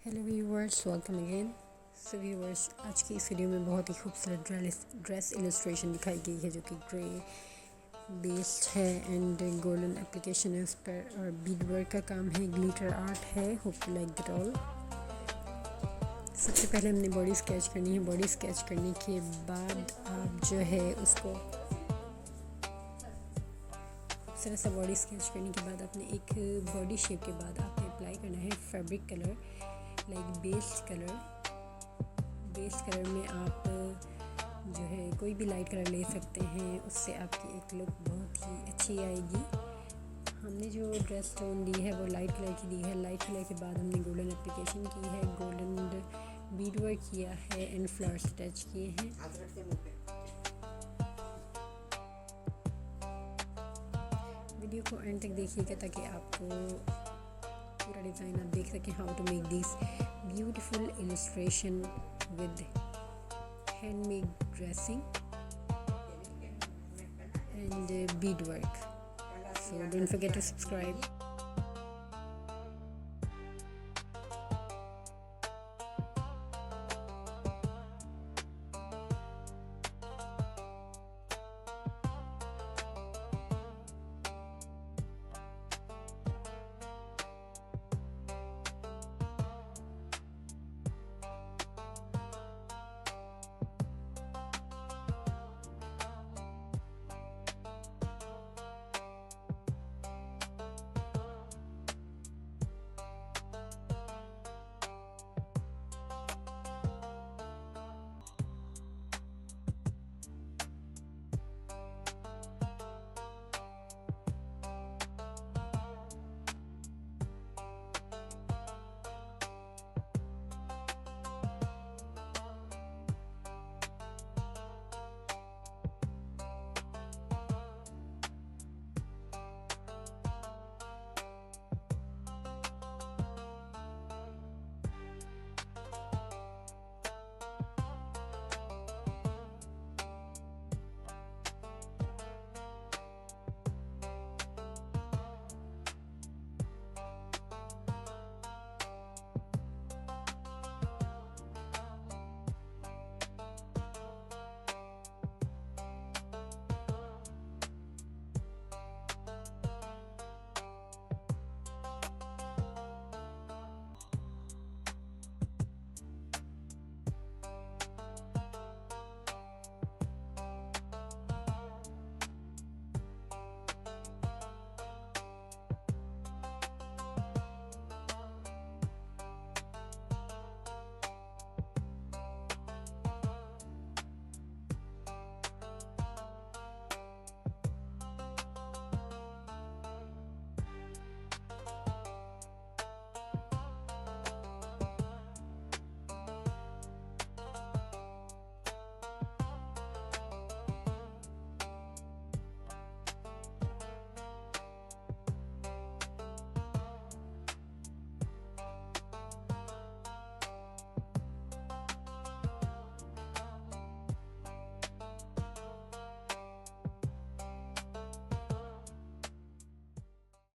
Hello viewers, welcome again. सो viewers, आज की इस वीडियो में बहुत ही खूबसूरत ड्रेस इलस्ट्रेशन दिखाई गई है जो कि ग्रे बेस्ड है एंड गोल्डन एप्लीकेशन है उस पर, और बीड वर्क का काम है, ग्लिटर आर्ट है। Hope you like that all. सबसे पहले हमने बॉडी स्केच करनी है। बॉडी स्केच करने के बाद आप जो है उसको इस तरह से बॉडी स्केच करने के बाद अपने एक बॉडी शेप के बाद आपने अप्लाई करना है fabric colour, like based colour में आप जो है कोई भी लाइट कलर ले सकते हैं। उससे आपकी एक लुक बहुत ही अच्छी आएगी। हमने जो ड्रेस टोन दी है वो लाइट कलर की दी है। लाइट कलर के बाद हमने गोल्डन एप्लीकेशन की है, गोल्डन बीड वर्क किया है एंड फ्लावर्स अटैच किए हैं। वीडियो को एंड तक देखिएगा ताकि आपको पूरा डिज़ाइन आप देख सकें। How to make this beautiful illustration with handmade dressing and bead work. So don't forget to subscribe.